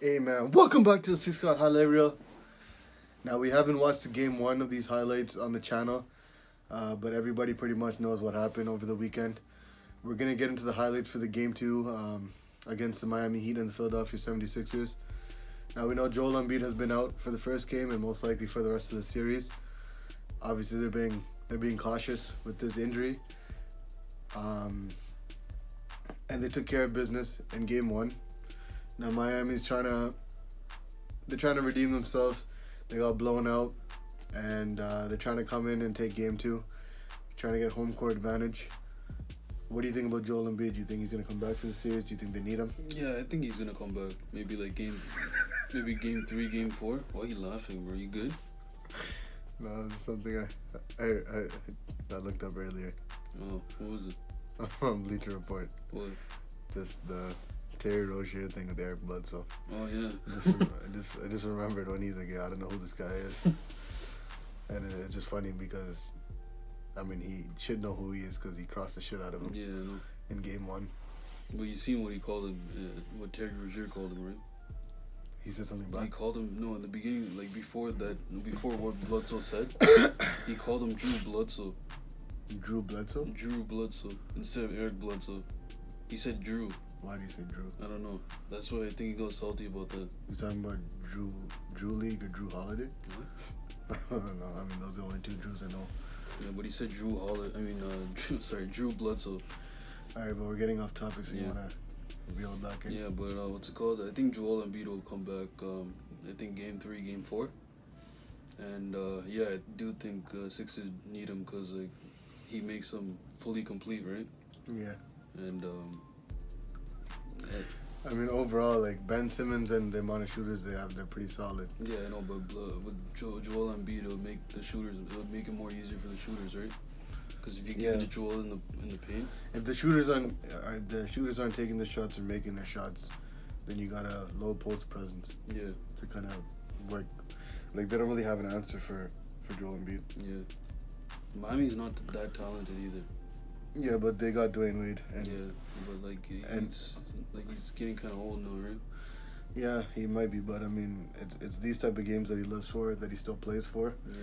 Hey man, welcome back to the Six Card Highlight Reel. Now we haven't watched the game one of these highlights on the channel, but everybody pretty much knows what happened over the weekend. We're gonna get into the highlights for the game two against the Miami Heat and the Philadelphia 76ers. Now we know Joel Embiid has been out for the first game and most likely for the rest of the series. Obviously they're being cautious with this injury, and they took care of business in game one. Now Miami's trying to redeem themselves. They got blown out, and they're trying to come in and take game two, trying to get home court advantage. What do you think about Joel Embiid? Do you think he's gonna come back for the series? Do you think they need him? Yeah, I think he's gonna come back. Maybe game 3, game 4. Why are you laughing, bro? You good? No, this is something I looked up earlier. Oh, what was it? On Bleacher Report. What? Just the Terry Rozier thing with Eric Bledsoe. Oh yeah. I just remembered when he's like, yeah, I don't know who this guy is, and it's just funny because, I mean, he should know who he is because he crossed the shit out of him. Yeah, I know. In game one. But you seen what he called him? What Terry Rozier called him, right? He said something He black. called him in the beginning, like before what Bledsoe said. He called him Drew Bledsoe. Drew Bledsoe? Drew Bledsoe instead of Eric Bledsoe. He said Drew. Why do you say Drew? I don't know. That's why I think he got salty about that. You talking about Drew League or Drew Holiday? What? I don't know. I mean, those are the only two Drews I know. Yeah, but he said Drew Bledsoe. Alright, but we're getting off topic, so you Yeah. wanna reel it back in? Yeah, but what's it called? I think Joel Embiid will come back. I think game 3, game 4, and yeah, I do think Sixers need him because like he makes them fully complete, right? Yeah. And I mean, overall, like Ben Simmons and the amount of shooters they have, they're pretty solid. yeah, I know, but with Joel Embiid, it'll make it more easier for the shooters, right? Because if you give it to Joel in the paint, If the shooters aren't taking the shots or making their shots, then you got a low post presence yeah, to kind of work. Like they don't really have an answer for Joel Embiid. yeah. Miami's not that talented either. Yeah, but they got Dwayne Wade, and Yeah, but like and- he's getting kind of old now, right? yeah, he might be, but I mean, it's these type of games that he lives for, that he still plays for. Yeah,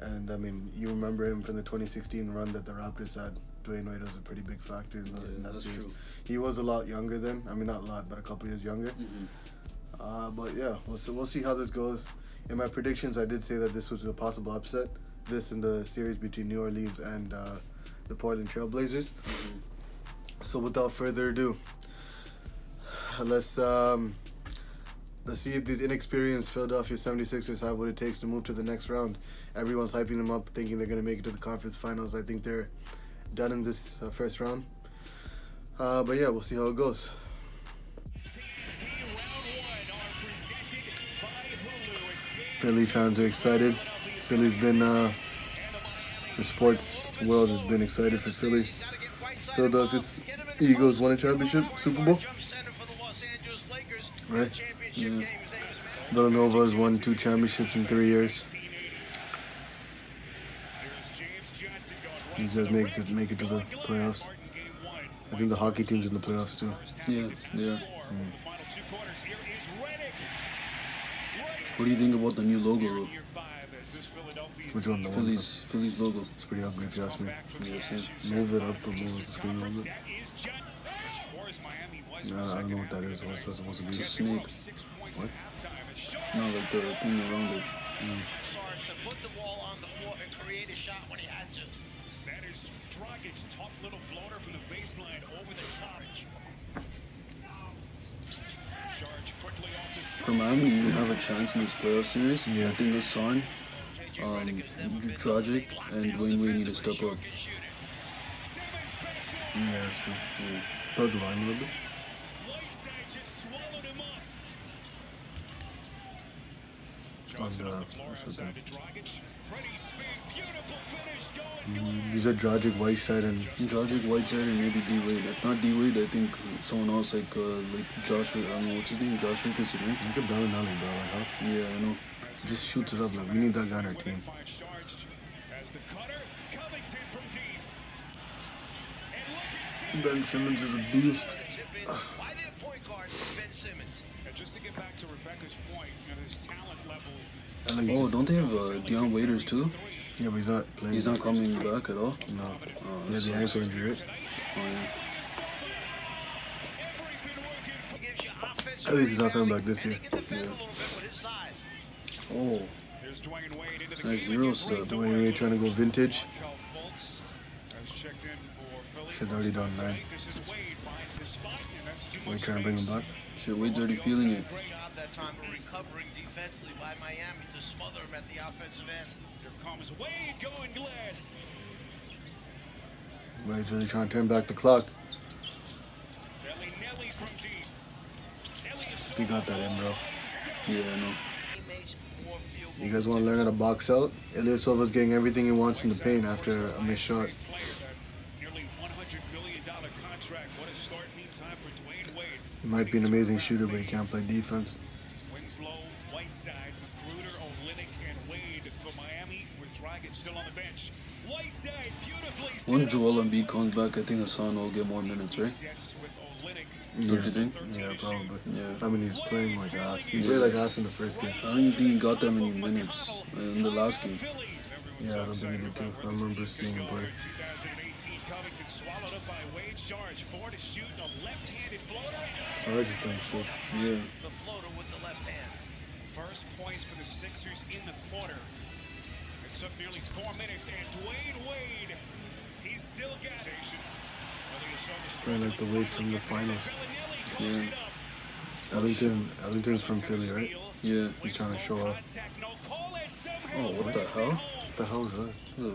And I mean, you remember him from the 2016 run that the Raptors had. Dwayne Wade was a pretty big factor in that that's series. true. He was a lot younger then. I mean, not a lot, but a couple years younger. Mm-hmm. But yeah, we'll see how this goes. In my predictions, I did say that this was a possible upset. This in the series between New Orleans and the Portland Trailblazers. Mm-hmm. So without further ado, let's see if these inexperienced Philadelphia 76ers have what it takes to move to the next round. Everyone's hyping them up, thinking they're going to make it to the conference finals. I think they're done in this first round. But yeah, we'll see how it goes. Philly fans are excited. Philly's been, the sports world has been excited for Philly. Philadelphia's Eagles won a championship, Super Bowl. Right? Yeah. Villanova has won 2 championships in 3 years. These guys make it to the playoffs. I think the hockey team's in the playoffs too. Yeah. What do you think about the new logo, though? Which one? The one? Philly's logo. It's pretty ugly if you ask me. Yeah, same. Move it up or move the screen a little bit. Nah, I don't know what that is. What's that supposed to be? It's a snake. What? No, like the thing around it. Put the ball on the floor and create a shot when he had to. That is Dragic's tough little floater from the baseline over the top. Charge quickly off the For Miami, you have a chance in this playoff series. Yeah. I think Hassan, Dragic, and Dwayne Wade need to step up. Yeah, that's true. Yeah. Put the line a little bit. Whiteside just swallowed him up. On Johnson on the the floor what's that outside thing? to Dragic. Pretty speed, beautiful finish going. You said Dragic, Whiteside, and Dragic, Whiteside, and maybe D Wade. If not D Wade, I think someone else like Josh. I don't know what's his name. Josh Richardson, right? look at Bellinelli, bro. Like, huh? Yeah, I know. Just shoots it up. Like, we need that guy on our team. Finds Charge as the cutter. Covington from deep. And look at Ben Simmons is a beast. Why did a point guard Ben Simmons? And just to get back to Rebecca's point, his talent level. I think Oh, don't they have Deion Waiters too? yeah, but he's not playing. He's not coming back at all. No. Oh, He has the ankle injury, right? Oh, yeah. At least he's not coming back this year. Oh, There's Dwayne Wade into the nice game. Euro step. Dwayne Wade trying to go vintage. Markel Fultz has checked in for Philly. Should've already done 9. This is Wade finds his spot, and that's too Wade much trying to bring him space. back. Shit, Wade's already feeling it. Great job that time of recovering defensively by Miami to smother him at the offensive end. Here comes Wade going glass. Wade's really trying to turn back the clock. Bellinelli from deep. Elias He got that in, bro. Yeah, I know. Teammates, more field You guys want to learn how to box out? Ilyasovan's getting everything he wants from the paint after a missed shot. player, that nearly $100 million contract. What a start meantime for Dwayne Wade. He might be an amazing shooter, but he can't play defense. Winslow, Whiteside, Magruder, Olynyk, and Wade for Miami, with Dragic still on the bench. Whiteside beautifully set When up. Joel Embiid comes back, I think Hassan will get more minutes, right? Sets with Olynyk. Don't you think? Yeah, probably. Yeah. I mean, he's playing like ass. He Yeah. played like ass in the first game. I don't even think he got that many minutes in the last game. Yeah, I don't think he did too. I remember seeing him play. 2018 Covington swallowed up by Wade. Charge 4 to shoot a left-handed floater. Sarge is playing sick. Yeah. the floater with the left hand. First points for the Sixers in the quarter. It took nearly 4 minutes, and Dwayne Wade, he's still got it. Playing like the Wade from the finals. Yeah. Ellington's from Philly, right? Yeah. He's trying to show off. Oh, what the hell? What the hell is that? Oh,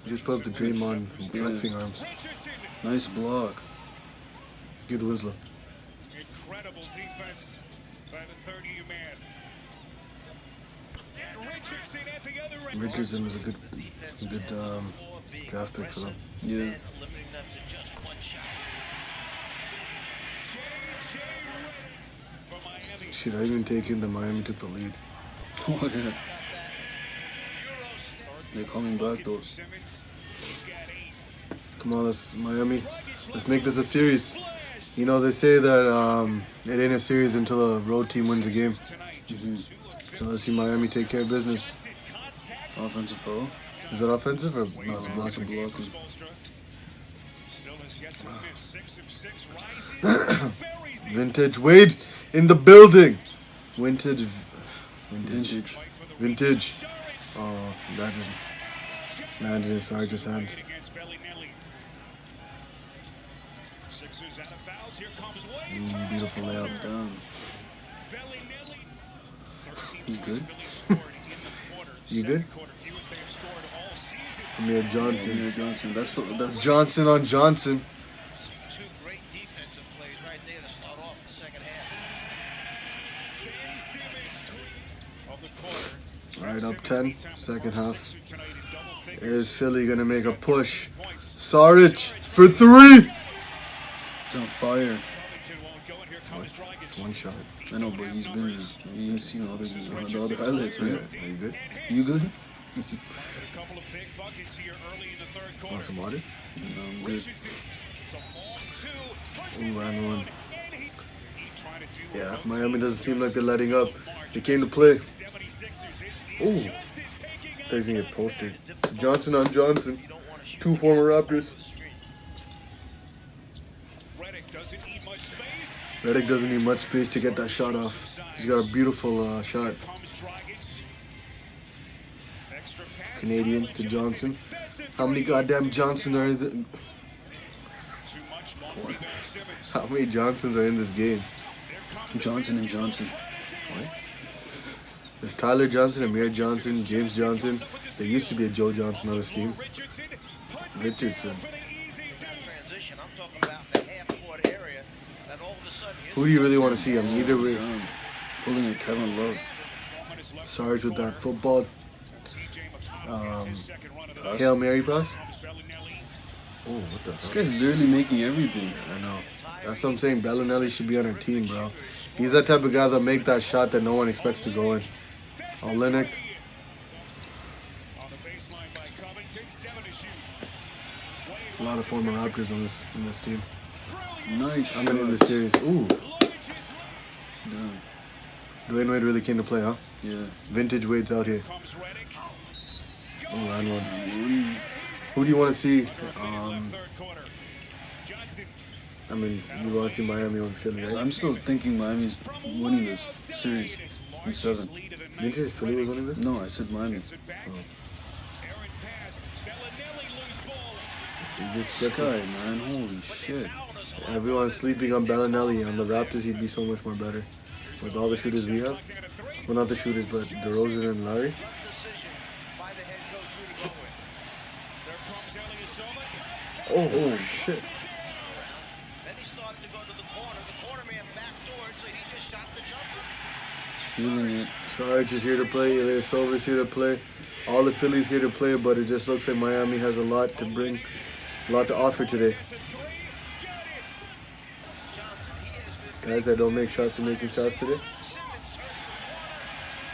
He just put up the Draymond flexing arms. nice block. Give the Winslow. Incredible defense by the 30-year man. And Richardson at the other end. Richardson was a good draft pick for them. Yeah. And limiting them to just one shot. J.J. Redick for Miami. Shit, I even taken the Miami took the lead. Oh, yeah. They're coming back, though. Simmons, he's got 8. Come on, let's make this a series. You know, they say that it ain't a series until a road team wins a game. So let's see Miami take care of business. Offensive foul. Is that offensive or no? It's No, it's a blocking. blocking. Still has yet to miss. 6 of 6 rises. Buries it. Vintage Wade in the building. Vintage. Vintage. Oh, imagine Sarge's hands. Against Bellinelli. Sixers out of fouls. Here comes Wade. Beautiful layup. Damn. Bellinelli. 13 You points good? Philly scored in the quarter. You good? Second quarter, fewest they have scored all season. Amir Johnson. Amir Johnson. That's Johnson on Johnson. Two great defensive plays right there to start off the second half. Ben Simmons of the quarter. All right, up 10, second half. Is Philly gonna make a push? Saric for 3. it's on fire. It's one shot. I know, but you've seen the other highlights, Yeah, right? are you good? You good? A couple of big buckets here early in the third Want quarter. some water? No, I'm good. Richardson, it's a long two, puts it Ooh, and one. down, and he tried to do Yeah, what Miami doesn't seem like they're Rose letting up. margin. They came to play. 76ers, this Ooh. is Johnson taking on They're gonna get Johnson. posted. Johnson on Johnson. You don't want to shoot 2 former Raptors. over the screen. Redick doesn't need much space. Redick doesn't need much space to get that shot off. He's got a beautiful shot. Comes Dragic. Extra pass. Canadian to Johnson. How many goddamn Johnson are Too much long rebound Simmons. how many Johnsons are in this game? There comes Johnson and Johnson. There's Tyler Johnson, Amir Johnson, James Johnson. There used to be a Joe Johnson on this team. Richardson puts it Richardson. down for the easy deuce. Transition, I'm talking about the half-court area that all of a sudden Who do you really want to see? I mean, either way. Damn. Pulling a Kevin Love. 4 minutes left. Sarge with that football TJ McConnell, his second run of the night. Hail Mary pass. Comes Bellinelli. Oh, what the This hell? guy's literally making everything. I know. That's what I'm saying. Bellinelli should be on our team, bro. He's that type of guy that make that shot that no one expects to go in. Olynyk. On the baseline by Covington, 7 to shoot. A lot of former Raptors on this team. Nice I mean, in shots. this series. Ooh, Damn. Dwayne Wade really came to play, huh? Yeah. Vintage Wade's out here. Comes Redick. Oh, and one. Who do you want to see? Third quarter. Johnson I mean, you want to see Miami over Philly, right? I'm still thinking Miami's winning this series in 7. Didn't you say Philly was winning this? No, I said Miami. gets it back. Aaron pass. Bellinelli loose ball. He just gets Sky, it. man. Holy shit. Everyone's sleeping on Bellinelli. On the Raptors, he'd be so much more better. With all the shooters we have. Down to 3. Well, not the shooters, but DeRozan and Larry. Decision by the head coach Rudy Gobert. There comes Elias Soma. Oh, shit. Then he started to go to the corner. The corner man backdoored, so he just shot the jumper. Feeling it. Sarge is here to play. Elias Silva's here to play. All the Phillies here to play, but it just looks like Miami has a lot to bring, a lot to offer today. That's a 3. Got it. Guys that don't make shots are making shots today.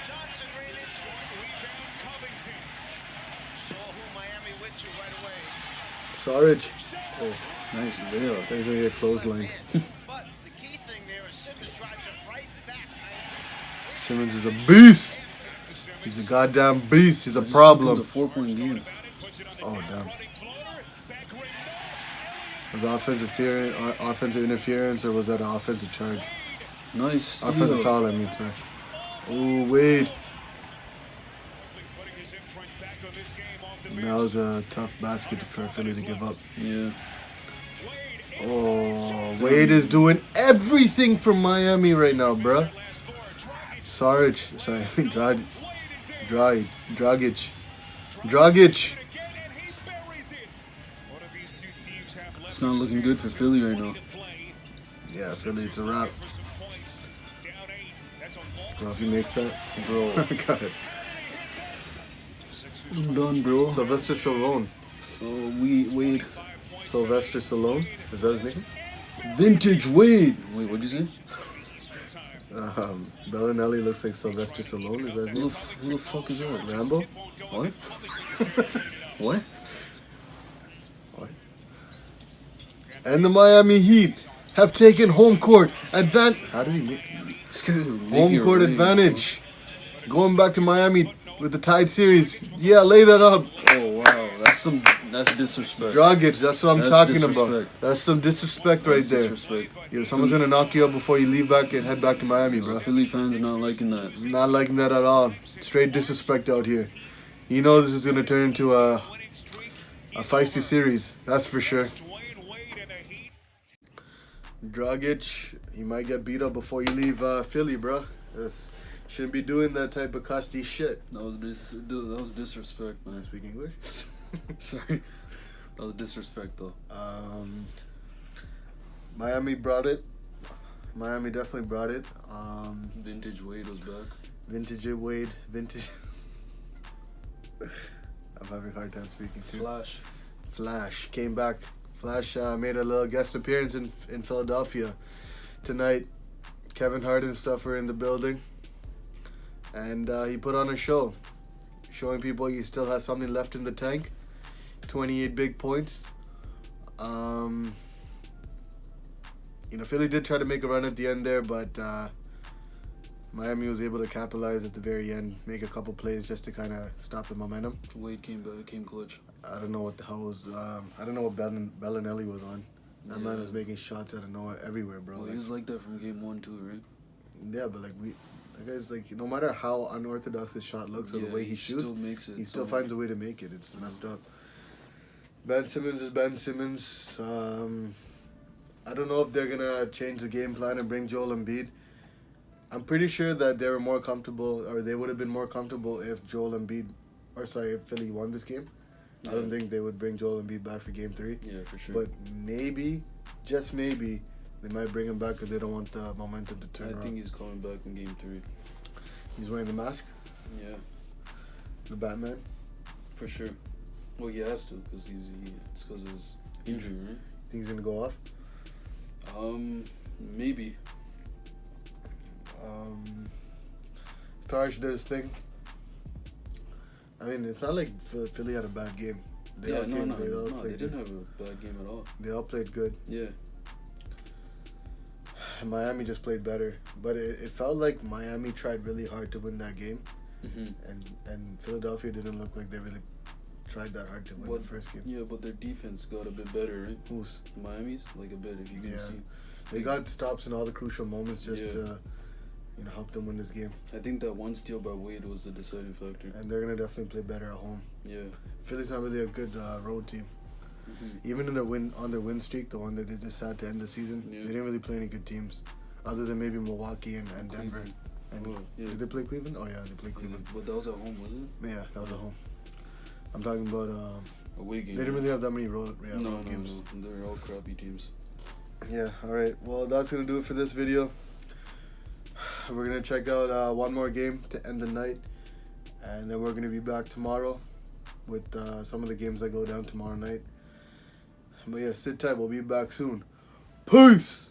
Johnson ran in short. Rebound Covington. Saw who Miami went to right away. Sarge. Oh, Nice layup. he's gonna get clotheslined. But the key thing there is Simmons drives it right back. Simmons is a beast. He's a goddamn beast. He's a It's a problem. 4-point game. Oh, damn. Was that offensive interference, or was that an offensive charge? Nice steal. Offensive foul, I mean, sorry. Oh, Wade. That was a tough basket for Philly to give up. Yeah. Oh, Wade is doing everything for Miami right now, bruh. Sarge, sorry, Dragic. It's not looking good for Philly right now. Yeah, Philly, it's a wrap. Bro, if he makes that, Bro. got it. I'm done, bro. Sylvester Stallone. So Wade. Sylvester Stallone? Is that his name? Vintage Wade. Wait, what'd you say? Bellinelli looks like Sylvester Stallone. Is that his name? Who the fuck is that? Rambo? What? What? What? And the Miami Heat have taken home court advantage. How did he make This guy's making home a court ring. advantage? Going back to Miami with the Tide series. Yeah, lay that up. Oh wow, that's disrespect. Dragic, that's what I'm That's talking about. disrespect. That's some disrespect right there. Disrespect. Yo, someone's gonna knock you up before you leave back and head back to Miami, bro. Philly fans are not liking that. Not liking that at all. Straight disrespect out here. You know this is gonna turn into a feisty series. That's for sure. Dragic, you might get beat up before you leave Philly, bro. Shouldn't be doing that type of custy shit. That was disrespect, I man. speak English. Sorry. That was disrespect though. Miami brought it. Miami definitely brought it. Vintage Wade was back. Vintage Wade. Vintage. I'm having a hard time speaking too. Flash came back. Flash made a little guest appearance in Philadelphia tonight. Kevin Hart and stuff are in the building. And he put on a show, showing people he still has something left in the tank. 28 big points. Philly did try to make a run at the end there, but Miami was able to capitalize at the very end, make a couple plays just to kind of stop the momentum. Wade came back, came clutch. I don't know what the hell was. I don't know what Bellinelli was on. That man Yeah. was making shots out of nowhere, everywhere, bro. Well, Like, he was like that from game 1 too, right? yeah, but that guy's like, no matter how unorthodox his shot looks or the way he shoots, still makes it. he still somehow. finds a way to make it. It's messed up. Ben Simmons is Ben Simmons. I don't know if they're gonna change the game plan and bring Joel Embiid. I'm pretty sure that they were more comfortable, or they would have been more comfortable if if Philly won this game. I don't Yeah. think they would bring Joel Embiid back for Game 3. Yeah, for sure. But maybe, just maybe, they might bring him back because they don't want the momentum to turn I around. think he's coming back in game 3. He's wearing the mask, Yeah, the Batman. for sure. Well, he has to because it's because of his injury, right? Think he's gonna go off. Maybe. Starch did his thing. I mean, it's not like Philly had a bad game. They all They played didn't good. have a bad game at all. They all played good. Yeah. Miami just played better, but it felt like Miami tried really hard to win that game, and Philadelphia didn't look like they really tried that hard to win the first game. Yeah, but their defense got a bit better, right? Who's? Miami's like a bit, if you can see. They got stops in all the crucial moments just to, help them win this game. I think that one steal by Wade was the deciding factor. And they're gonna definitely play better at home. Yeah. Philly's not really a good road team. Even in their win streak, the one that they just had to end the season, they didn't really play any good teams, other than maybe Milwaukee and Denver. And did they play Cleveland? Oh yeah, they played Cleveland. But that was at home, wasn't it? Yeah, that was at home. I'm talking about away game. They didn't really have that many road games. No, they're all crappy teams. Yeah. All right. Well, that's gonna do it for this video. We're gonna check out one more game to end the night, and then we're gonna be back tomorrow with some of the games that go down tomorrow night. But yeah, sit tight. We'll be back soon. Peace.